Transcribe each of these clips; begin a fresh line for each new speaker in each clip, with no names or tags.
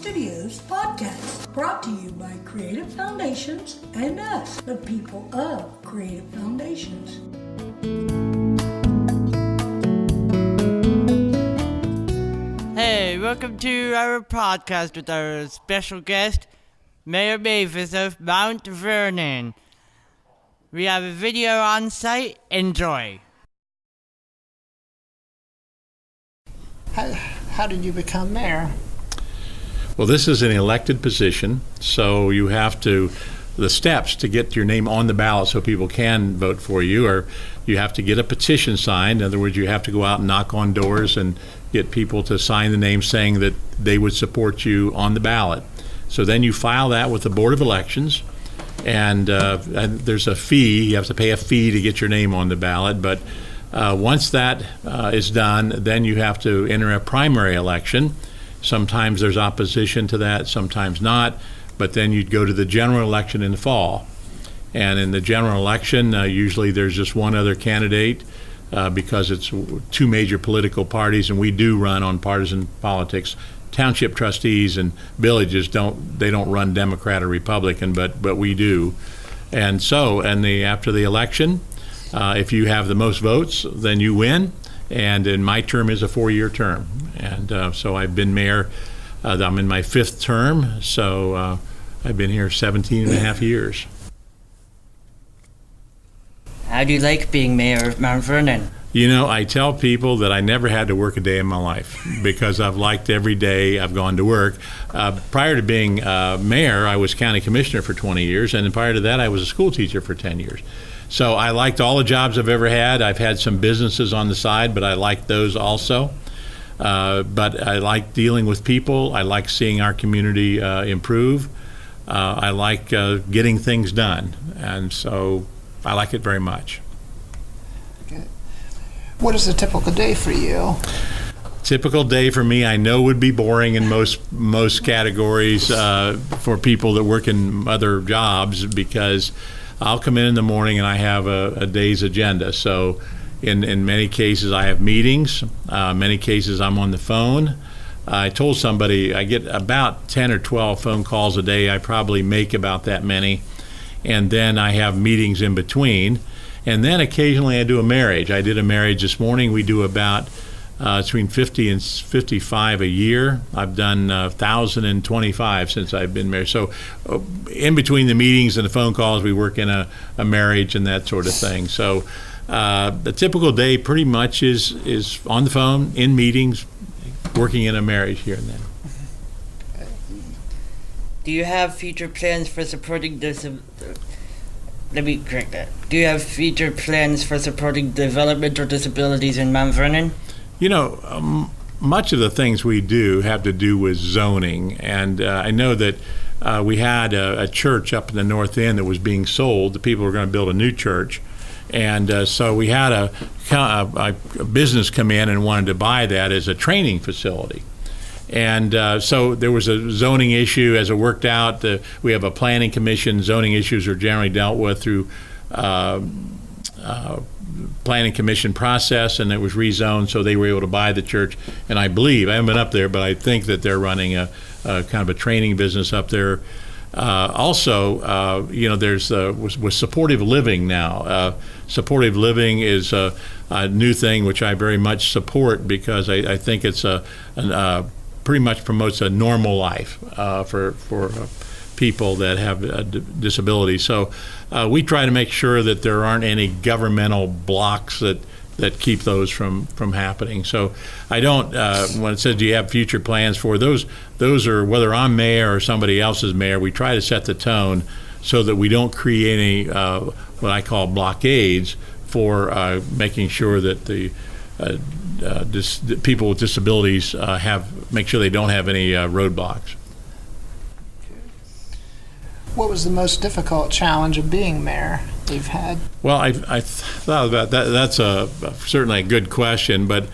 Studios podcast, brought to you by Creative Foundations and us, the people of Creative Foundations.
Hey, welcome to our podcast with our special guest, Mayor Mavis of Mount Vernon. We have a video on site. Enjoy.
How did you become mayor?
Well, this is an elected position, so you have to, the steps to get your name on the ballot so people can vote for you are you have to get a petition signed. In other words, you have to go out and knock on doors and get people to sign the name saying that they would support you on the ballot. So then you file that with the Board of Elections, and there's a fee. You have to pay a fee to get your name on the ballot, but once that is done, then you have to enter a primary election. Sometimes there's opposition to that, sometimes not, but then you'd go to the general election in the fall. And in the general election, usually there's just one other candidate because it's two major political parties, and we do run on partisan politics. Township trustees and villages don't run Democrat or Republican, but we do. And so, after the election, if you have the most votes, then you win. And in my term is a 4-year term. And so I've been mayor. I'm in my 5th term, so I've been here 17 and a half years.
How do you like being mayor of Mount Vernon?
You know, I tell people that I never had to work a day in my life because I've liked every day I've gone to work. Prior to being mayor, I was county commissioner for 20 years, and prior to that, I was a school teacher for 10 years. So I liked all the jobs I've ever had. I've had some businesses on the side, but I liked those also. But I like dealing with people. I like seeing our community improve. I like getting things done, and so I like it very much.
Okay. What is a typical day for you?
Typical day for me, I know, would be boring in most categories for people that work in other jobs, because I'll come in the morning and I have a day's agenda. So in many cases I have meetings. Many cases I'm on the phone. I told somebody I get about 10 or 12 phone calls a day. I probably make about that many. And then I have meetings in between. And then occasionally I do a marriage. I did a marriage this morning. We do about between 50 and 55 a year. I've done 1,025 since I've been married. So in between the meetings and the phone calls, we work in a marriage and that sort of thing. So the typical day pretty much is on the phone, in meetings, working in a marriage here and there.
Do you have future plans for supporting Let me correct that. Do you have future plans for supporting developmental disabilities in Mount Vernon?
You know, much of the things we do have to do with zoning, and I know that we had a church up in the north end that was being sold. The people were going to build a new church, and so we had a business come in and wanted to buy that as a training facility. And so there was a zoning issue. As it worked out, we have a planning commission. Zoning issues are generally dealt with through planning commission process, and it was rezoned, so they were able to buy the church. And I believe, I haven't been up there, but I think that they're running a kind of a training business up there. Also, you know, there's with supportive living now. Supportive living is a new thing which I very much support, because I think it's pretty much promotes a normal life for people that have disabilities. So we try to make sure that there aren't any governmental blocks that keep those from happening. So I don't, when it says do you have future plans for those are, whether I'm mayor or somebody else is mayor, we try to set the tone so that we don't create any what I call blockades for making sure that the people with disabilities make sure they don't have any roadblocks.
What was the most difficult challenge of being mayor you've had?
Well, I thought about that. That's certainly a good question, but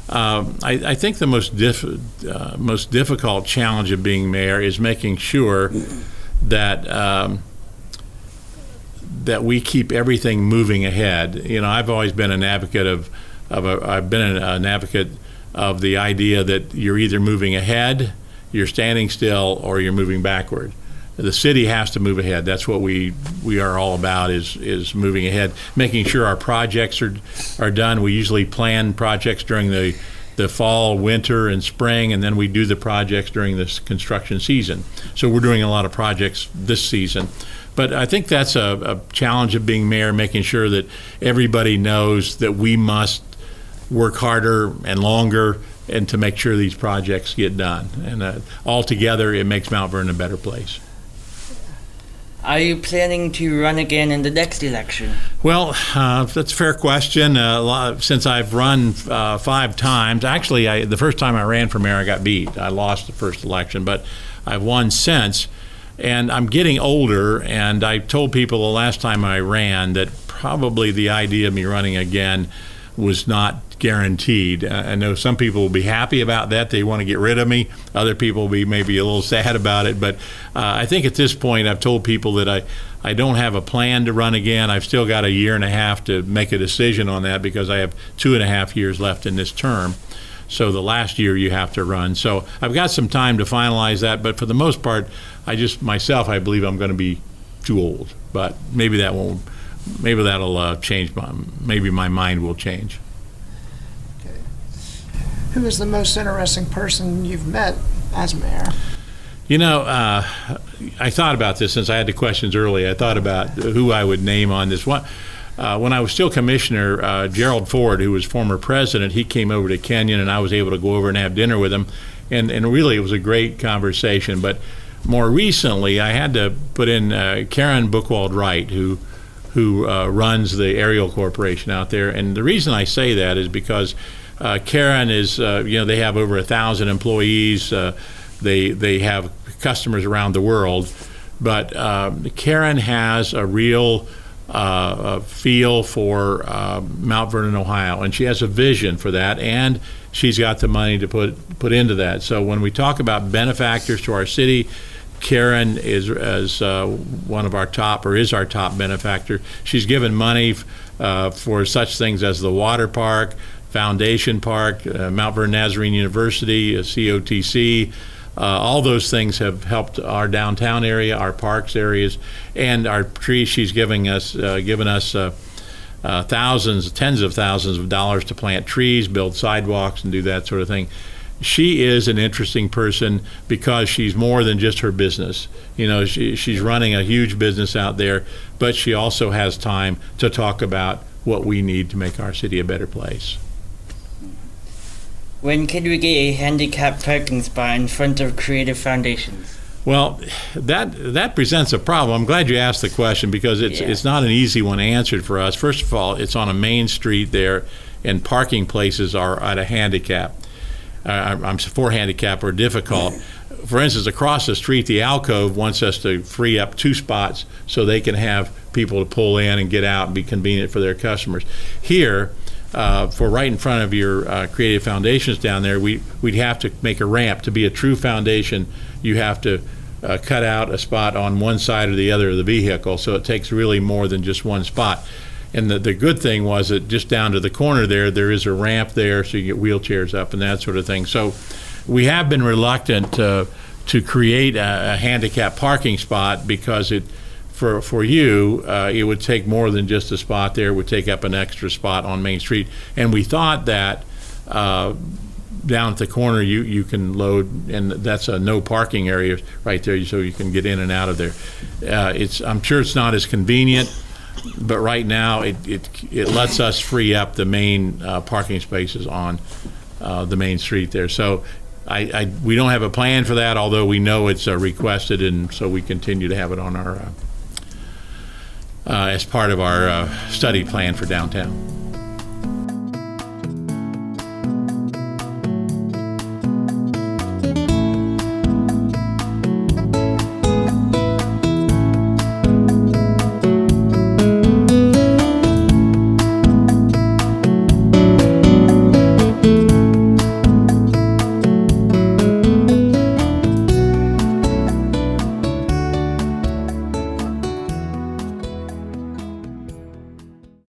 I think the most difficult challenge of being mayor is making sure that that we keep everything moving ahead. You know, I've always been an advocate I've been an advocate of the idea that you're either moving ahead you're standing still or you're moving backward. The city has to move ahead. That's what we are all about, is moving ahead, making sure our projects are done. We usually plan projects during the fall, winter, and spring, and then we do the projects during this construction season. So we're doing a lot of projects this season. But I think that's a challenge of being mayor, making sure that everybody knows that we must work harder and longer and to make sure these projects get done. And altogether, it makes Mount Vernon a better place.
Are you planning to run again in the next election?
Well, that's a fair question. Since I've run 5 times, actually, the first time I ran for mayor, I got beat. I lost the first election, but I've won since. And I'm getting older, and I told people the last time I ran that probably the idea of me running again was not guaranteed. I know some people will be happy about that. They want to get rid of me. Other people will be maybe a little sad about it. But I think at this point, I've told people that I don't have a plan to run again. I've still got 1.5 years to make a decision on that because I have 2.5 years left in this term. So the last year you have to run. So I've got some time to finalize that. But for the most part, I believe I'm going to be too old. But maybe that'll change. Maybe my mind will change.
Who is the most interesting person you've met as mayor?
You know, I thought about this since I had the questions early. I thought about who I would name on this one. When I was still commissioner, Gerald Ford, who was former president, he came over to Kenyon, and I was able to go over and have dinner with him. And really, it was a great conversation. But more recently, I had to put in Karen Buchwald Wright, who runs the Aerial Corporation out there. And the reason I say that is because Karen is, they have over 1,000 employees. They have customers around the world. But Karen has a real feel for Mount Vernon, Ohio, and she has a vision for that, and she's got the money to put into that. So when we talk about benefactors to our city, Karen is one of our top, or is our top benefactor. She's given money for such things as the water park, Foundation Park, Mount Vernon Nazarene University, COTC. All those things have helped our downtown area, our parks areas, and our trees. She's given us thousands, tens of thousands of dollars to plant trees, build sidewalks, and do that sort of thing. She is an interesting person because she's more than just her business. You know, she's running a huge business out there, but she also has time to talk about what we need to make our city a better place.
When can we get a handicapped parking spot in front of Creative Foundations?
Well, that presents a problem. I'm glad you asked the question because it's not an easy one answered for us. First of all, it's on a main street there, and parking places are at a handicap. I'm for handicap or difficult. For instance, across the street, the Alcove wants us to free up 2 spots so they can have people to pull in and get out and be convenient for their customers. Here, for right in front of your Creative Foundations down there, we'd have to make a ramp. To be a true foundation, you have to cut out a spot on one side or the other of the vehicle, so it takes really more than just one spot. And the good thing was that just down to the corner there is a ramp there, so you get wheelchairs up and that sort of thing. So we have been reluctant to create a handicap parking spot because for you, it would take more than just a spot there. It would take up an extra spot on Main Street. And we thought that down at the corner you can load, and that's a no parking area right there, so you can get in and out of there. I'm sure it's not as convenient, but right now it lets us free up the main parking spaces on the main street there. So we don't have a plan for that, although we know it's requested, and so we continue to have it on our as part of our study plan for downtown.